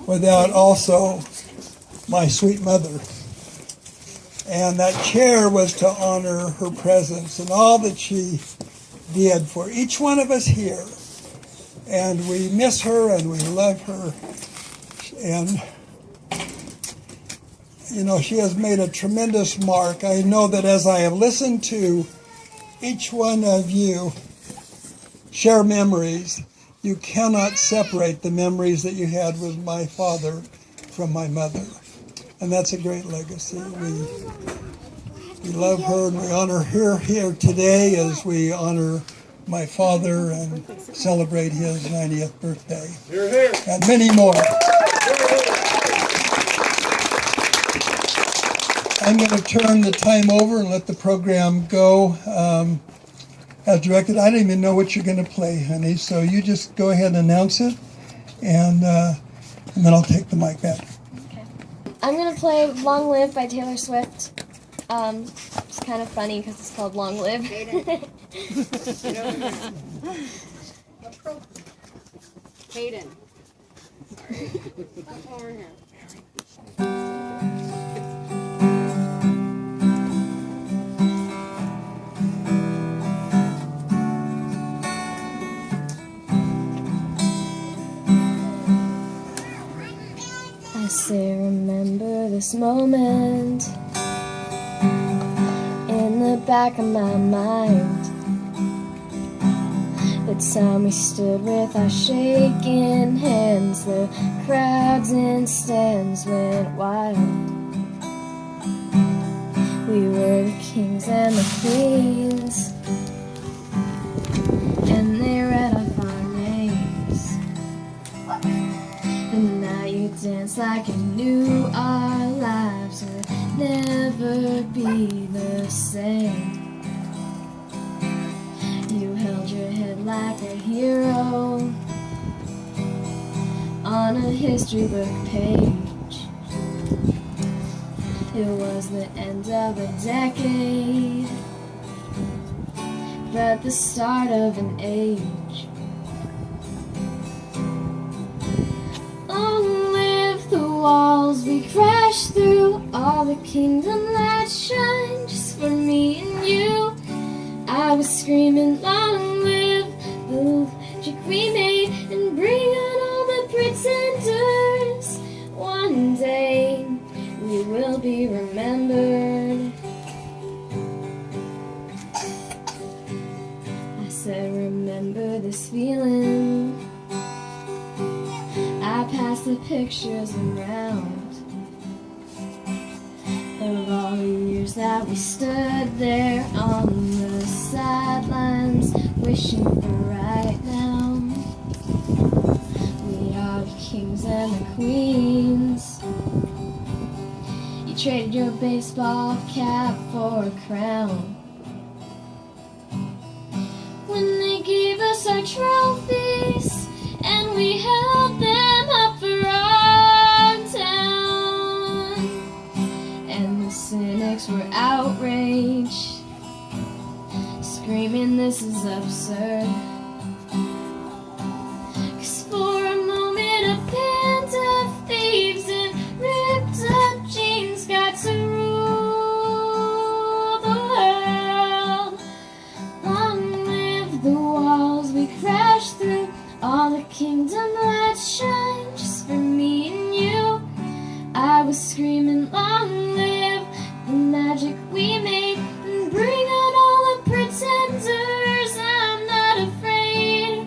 without also my sweet mother. And that chair was to honor her presence and all that she did for each one of us here. And we miss her and we love her. And, you know, she has made a tremendous mark. I know that as I have listened to each one of you share memories, you cannot separate the memories that you had with my father from my mother. And that's a great legacy. We love her and we honor her here today as we honor my father and celebrate his 90th birthday. And many more. I'm going to turn the time over and let the program go as directed. I don't even know what you're going to play, honey, so you just go ahead and announce it, and then I'll take the mic back. Okay. I'm going to play Long Live by Taylor Swift. It's kind of funny because it's called Long Live. Hayden. Hayden. Sorry. Come over here. I say remember this moment in the back of my mind. The time we stood with our shaking hands, the crowds and stands went wild. We were the kings and the queens, and they read off our names. And now you dance like you knew our lives would never be the same. You held your head like a hero on a history book page. It was the end of a decade, but the start of an age. Long live the walls we crashed through, all the kingdom lights shine just for me and you. I was screaming, long live the magic we made, and bring on all the pretenders. One day we will be remembered. I said, remember this feeling. I passed the pictures around of all the years that we stood there on the sidelines, wishing for right now. We are the kings and the queens. You traded your baseball cap for a crown. When they gave us our trophies and we held them up for our town, and the cynics were outraged, screaming this is absurd. 'Cause for a moment a band of thieves in ripped up jeans got to rule the world. Long live the walls we crashed through, all the kingdom lights shine just for me and you. I was screaming, long live the magic we made, and bring out all the pretenders. I'm not afraid.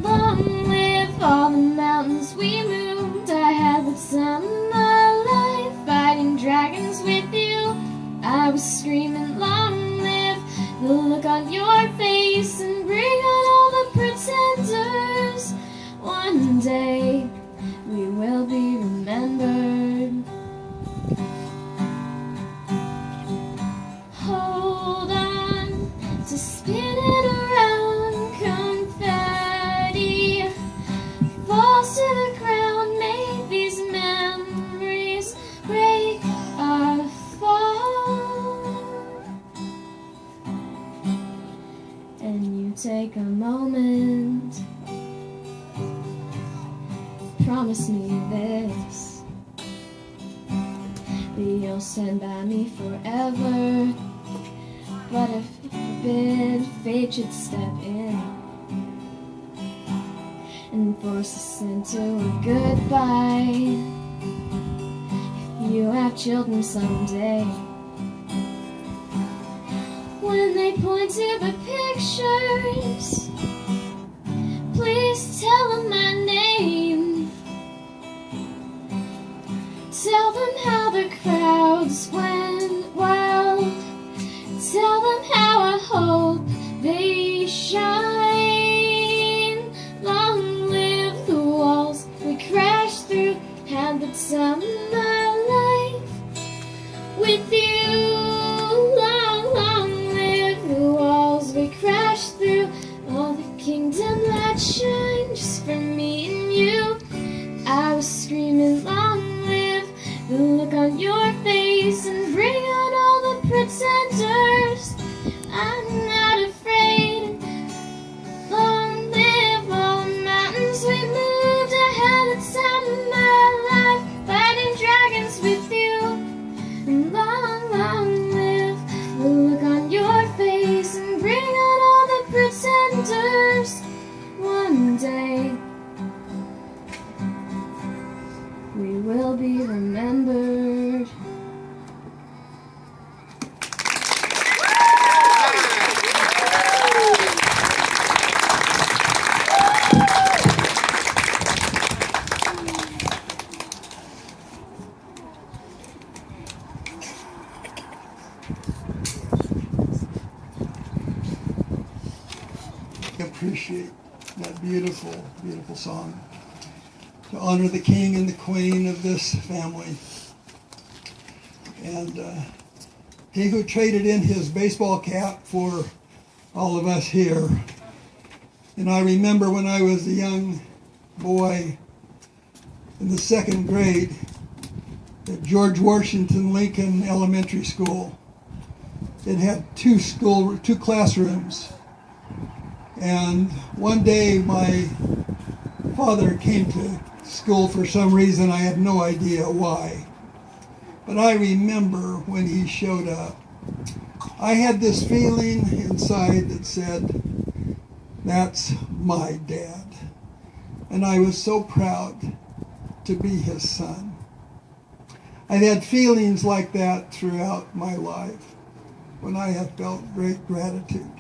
Long live all the mountains we moved. I had the time of my life fighting dragons with you. I was screaming, long live the look on your face, and bring out all the pretenders. One day we will be remembered. Hold on to spinning around, confetti falls to the ground. May these memories break our fall. And you take a moment promise me this, that you'll stand by me forever. But if forbid fate should step in and force us into a goodbye, if you have children someday, when they point to the pictures, please tell them my name. Tell them how the crowds went wild. Tell them how I hope they shine. Long live the walls we crashed through. Had the time of my life with you. Long, long live the walls we crashed through. All the kingdom light shine just for me and you. I was screaming, long live the look on your face, and bring on all the pretenders. I'm not afraid. Long live all the mountains we moved. I had the time of my life fighting dragons with you. And long, long live the look on your face, and bring on all the pretenders. One day we will be remembered. Appreciate that beautiful, beautiful song to honor the king and the queen of this family. And he who traded in his baseball cap for all of us here. And I remember when I was a young boy in the second grade at George Washington Lincoln Elementary School. It had two classrooms. And one day my father came to school for some reason. I had no idea why. But I remember when he showed up, I had this feeling inside that said, that's my dad. And I was so proud to be his son. I've had feelings like that throughout my life when I have felt great gratitude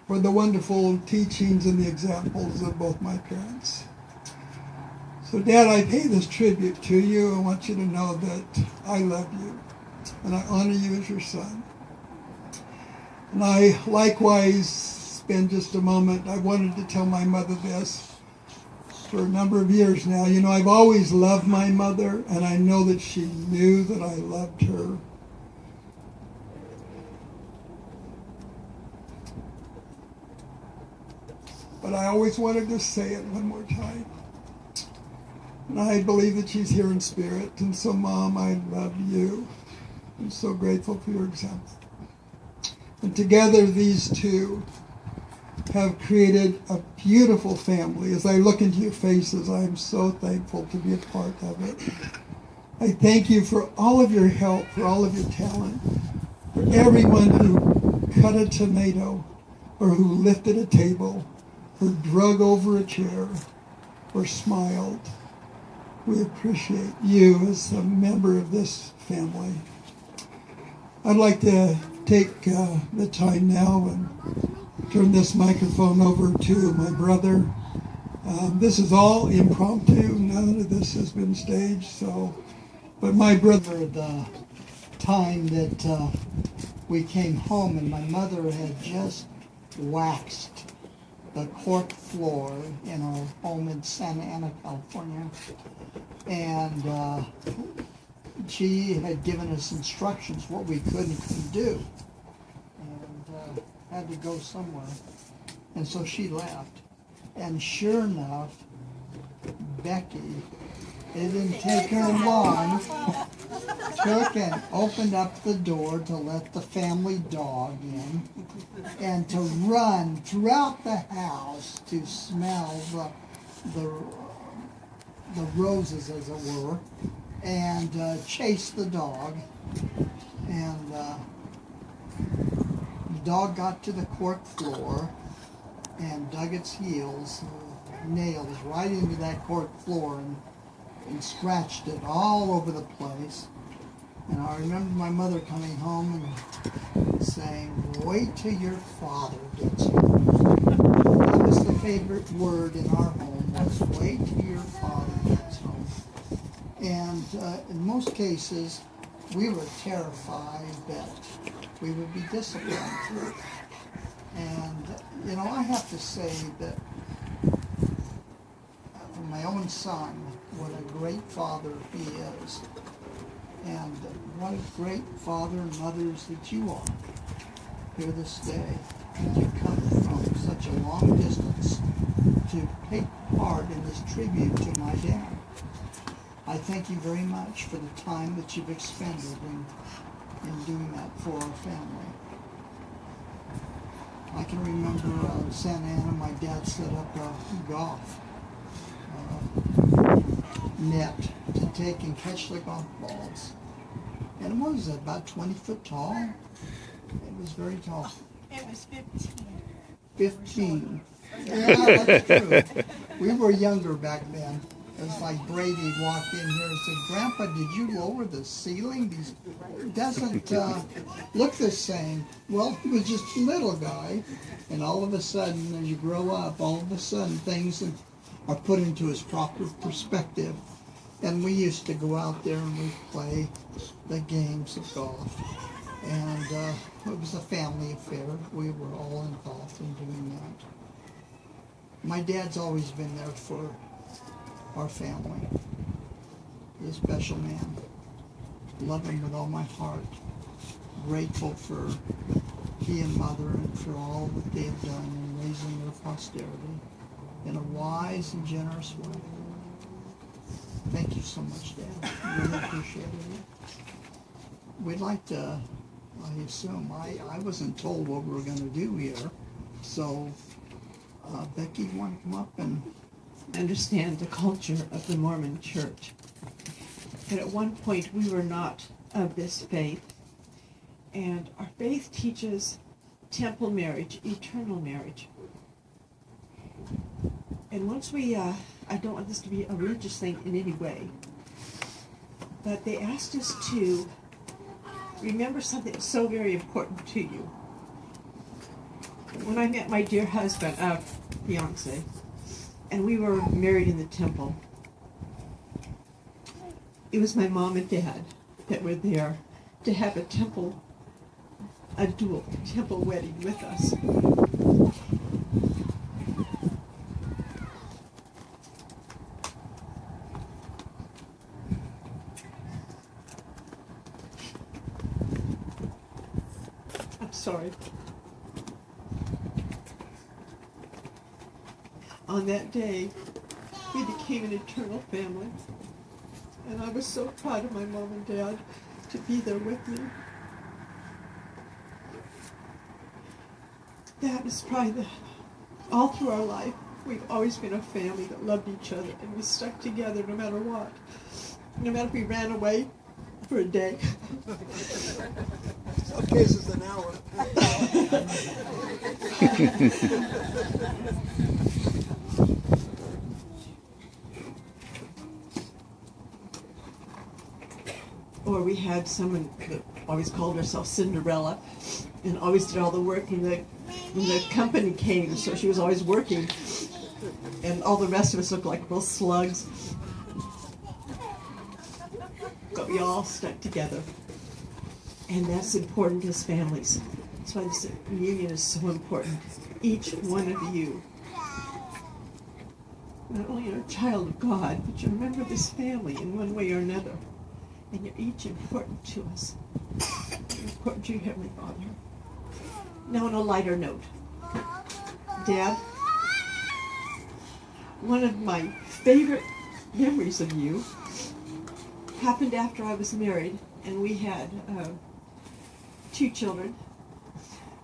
for the wonderful teachings and the examples of both my parents. So Dad, I pay this tribute to you. I want you to know that I love you and I honor you as your son. And I likewise spend just a moment, I wanted to tell my mother this for a number of years now. You know, I've always loved my mother, and I know that she knew that I loved her. But I always wanted to say it one more time. And I believe that she's here in spirit. And so, Mom, I love you. I'm so grateful for your example. And together, these two have created a beautiful family. As I look into your faces, I am so thankful to be a part of it. I thank you for all of your help, for all of your talent, for everyone who cut a tomato, or who lifted a table, or drug over a chair, or smiled. We appreciate you as a member of this family. I'd like to take the time now and turn this microphone over to my brother. This is all impromptu. None of this has been staged. But my brother, The time that we came home and my mother had just waxed the cork floor in our home in Santa Ana, California. And she had given us instructions what we could and couldn't do. And had to go somewhere. And so she left. And sure enough, Becky, it didn't take her long, took and opened up the door to let the family dog in and to run throughout the house to smell the the roses, as it were, and chased the dog. And the dog got to the cork floor and dug its heels, nails, right into that cork floor and scratched it all over the place. And I remember my mother coming home and saying, "Wait till your father gets you." That was the favorite word in our home, was "wait till your father gets home." And in most cases, we were terrified that we would be disciplined. And, you know, I have to say that for my own son, what a great father he is. And what a great father and mothers that you are here this day. And you come from such a long distance to take part in this tribute to my dad. I thank you very much for the time that you've expended in doing that for our family. I can remember Santa Ana, my dad set up a golf net to take and catch the golf balls. And it was about 20 foot tall. It was very tall. It was 15. 15. Yeah, that's true. We were younger back then. It was like Brady walked in here and said, "Grandpa, did you lower the ceiling? It doesn't look the same." Well, he was just a little guy. And all of a sudden, as you grow up, all of a sudden things are put into its proper perspective. And we used to go out there and we'd play the games of golf. And it was a family affair. We were all involved in doing that. My dad's always been there for our family. He's a special man. Love him with all my heart. Grateful for he and mother and for all that they have done in raising their posterity in a wise and generous way. Thank you so much, Dad. Really appreciate it. We'd like to, I assume, I wasn't told what we were going to do here, so Becky, you want to come up and Understand the culture of the Mormon Church. But at one point we were not of this faith, and our faith teaches temple marriage, eternal marriage. And once we, I don't want this to be a religious thing in any way, but they asked us to remember something that's so very important to you. When I met my dear husband, fiance, and we were married in the temple, it was my mom and dad that were there to have a dual temple wedding with us. I'm sorry. On that day, we became an eternal family, and I was so proud of my mom and dad to be there with me. That is probably all through our life, we've always been a family that loved each other, and we stuck together no matter what. No matter if we ran away for a day. Some cases an hour. Or we had someone that always called herself Cinderella and always did all the work when the company came, so she was always working, and all the rest of us looked like little slugs. But we all stuck together, and that's important as families. That's why this reunion is so important. Each one of you, not only are a child of God, but you remember this family in one way or another. And you're each important to us. You're important to your Heavenly Father. Now on a lighter note, Dad, one of my favorite memories of you happened after I was married, and we had 2 children.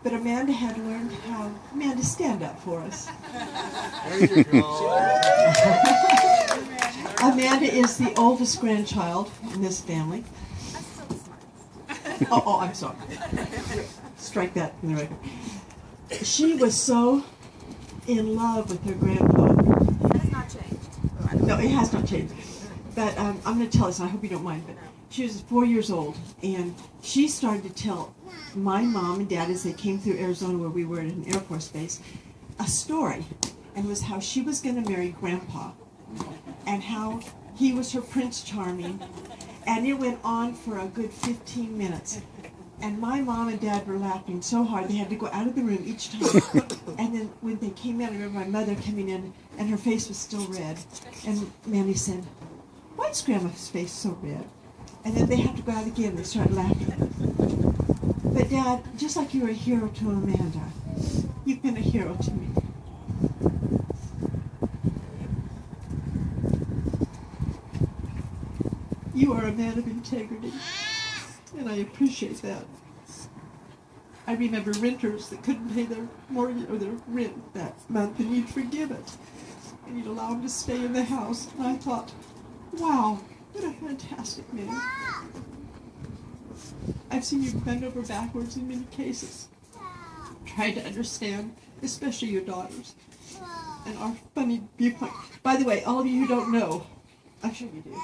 But Amanda had learned how Amanda stand up for us. There you go. A Amanda is the oldest grandchild in this family. Oh, I'm sorry. Strike that from the record. She was so in love with her grandpa. That has not changed. No, it has not changed. But I'm going to tell this, and I hope you don't mind, but she was 4 years old, and she started to tell my mom and dad, as they came through Arizona where we were at an Air Force base, a story, and it was how she was going to marry Grandpa, and how he was her Prince Charming, and it went on for a good 15 minutes. And my mom and dad were laughing so hard they had to go out of the room each time. And then when they came in, I remember my mother coming in, and her face was still red. And Mandy said, "Why is Grandma's face so red?" And then they had to go out again. They started laughing. But Dad, just like you were a hero to Amanda, you've been a hero to me. You are a man of integrity, and I appreciate that. I remember renters that couldn't pay their mortgage or their rent that month, and you'd forgive it, and you'd allow them to stay in the house. And I thought, wow, what a fantastic man. I've seen you bend over backwards in many cases, trying to understand, especially your daughters, and our funny viewpoint. By the way, all of you who don't know, I'm sure you do.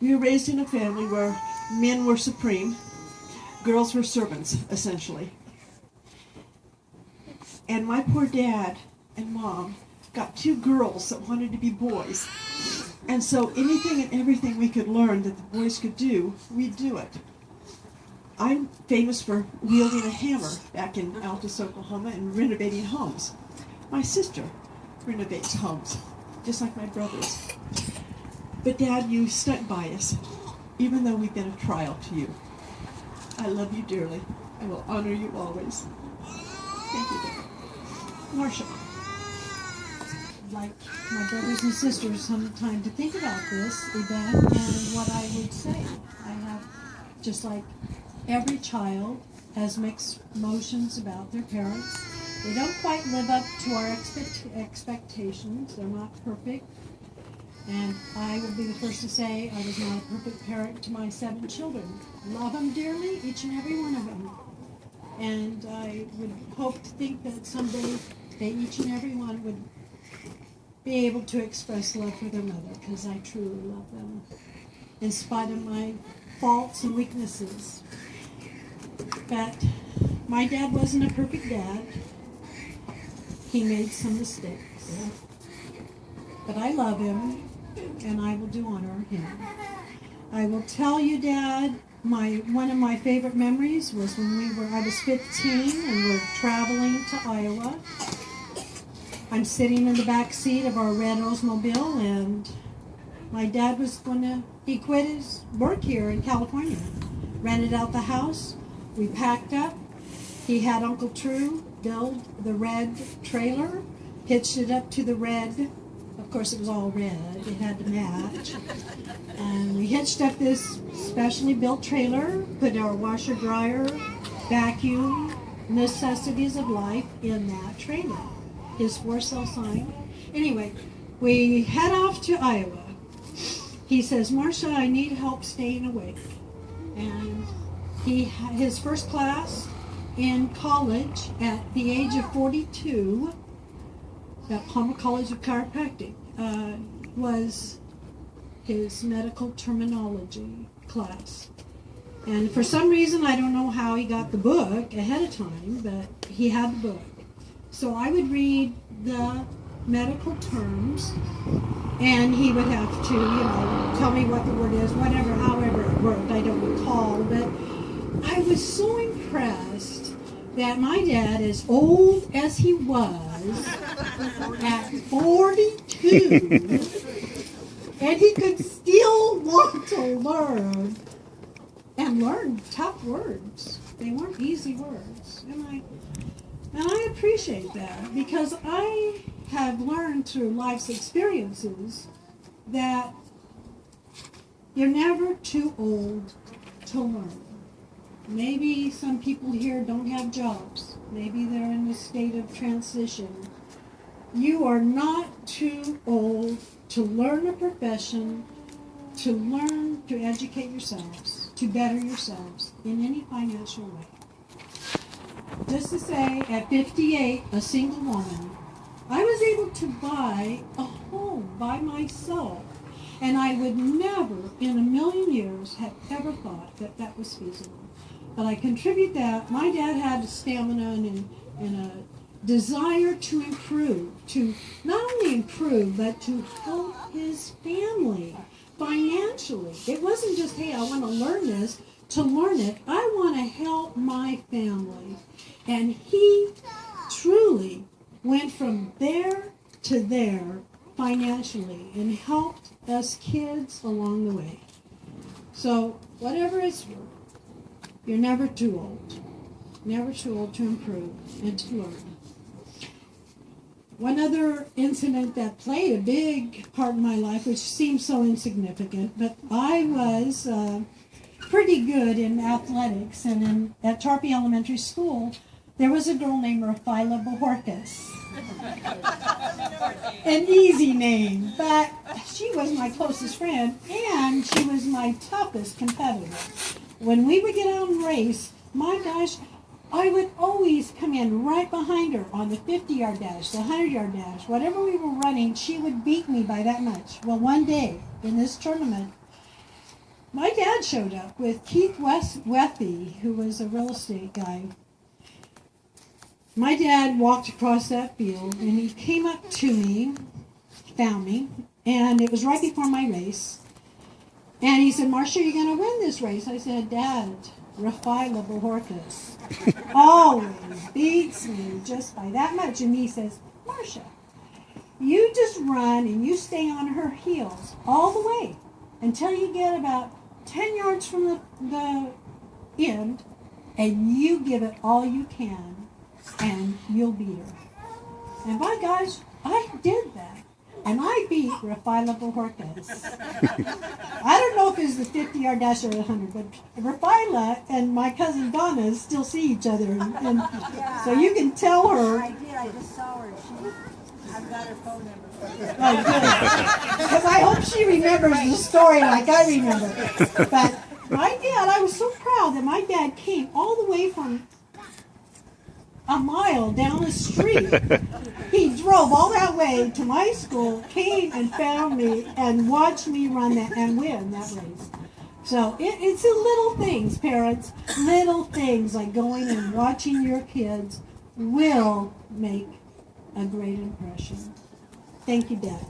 We were raised in a family where men were supreme, girls were servants, essentially. And my poor dad and mom got two girls that wanted to be boys. And so anything and everything we could learn that the boys could do, we'd do it. I'm famous for wielding a hammer back in Altus, Oklahoma, and renovating homes. My sister renovates homes, just like my brothers. But Dad, you stuck by us, even though we've been a trial to you. I love you dearly. I will honor you always. Thank you, Dad. Marcia. Like my brothers and sisters, some time to think about this event and what I would say. I have, just like every child, has mixed emotions about their parents. They don't quite live up to our expectations. They're not perfect. And I will be the first to say I was not a perfect parent to my 7 children. Love them dearly, each and every one of them. And I would hope to think that someday they, each and every one, would be able to express love for their mother, because I truly love them, in spite of my faults and weaknesses. But my dad wasn't a perfect dad. He made some mistakes. But I love him, and I will do honor him. I will tell you, Dad, one of my favorite memories was when I was 15 and we're traveling to Iowa. I'm sitting in the back seat of our red Oldsmobile, and my dad he quit his work here in California, rented out the house. We packed up. He had Uncle True build the red trailer, hitched it up to the red. Of course, it was all red. It had to match. And we hitched up this specially built trailer, put our washer, dryer, vacuum, necessities of life in that trailer. His for sale sign. Anyway, we head off to Iowa. He says, "Marcia, I need help staying awake." And his first class in college at the age of 42 at Palmer College of Chiropractic was his medical terminology class. And for some reason, I don't know how he got the book ahead of time, but he had the book. So I would read the medical terms, and he would have to, tell me what the word is, however it worked, I don't recall. But I was so impressed that my dad, as old as he was, at 42, and he could still want to learn, and learn tough words. They weren't easy words. And I appreciate that, because I have learned through life's experiences that you're never too old to learn. Maybe some people here don't have jobs. Maybe they're in a state of transition. You are not too old to learn a profession, to learn to educate yourselves, to better yourselves in any financial way. Just to say, at 58, a single woman, I was able to buy a home by myself, and I would never in a million years have ever thought that that was feasible. But I contribute that. My dad had a stamina and a desire to improve, to not only improve, but to help his family financially. It wasn't just, hey, I want to learn this, to learn it. I want to help my family. And he truly went from there to there financially and helped us kids along the way. So whatever it's worth, you're never too old. Never too old to improve and to learn. One other incident that played a big part in my life, which seems so insignificant, but I was pretty good in athletics, and at Tarpey Elementary School, there was a girl named Raphaela Bojorquez. An easy name, but she was my closest friend, and she was my toughest competitor. When we would get out and race, my gosh, I would always come in right behind her on the 50-yard dash, the 100-yard dash. Whatever we were running, she would beat me by that much. Well, one day in this tournament, my dad showed up with Keith Wethy, who was a real estate guy. My dad walked across that field, and he came up to me, found me, and it was right before my race. And he said, "Marcia, you're going to win this race." I said, "Dad, Raphaela Bojorquez always beats me just by that much." And he says, "Marcia, you just run and you stay on her heels all the way until you get about 10 yards from the end, and you give it all you can, and you'll beat her." And by gosh, I did that. And I beat Raphaela Bojorquez. I don't know if it was the 50-yard dash or the 100, but Raphaela and my cousin Donna still see each other. And so you can tell her. I did. I just saw her. I've got her phone number. Oh, good. Because I hope she remembers the story like I remember. But my dad, I was so proud that my dad came all the way from a mile down the street. He drove all that way to my school, came and found me, and watched me run that and win that race. So it's the little things, parents. Little things like going and watching your kids will make a great impression. Thank you, Dad.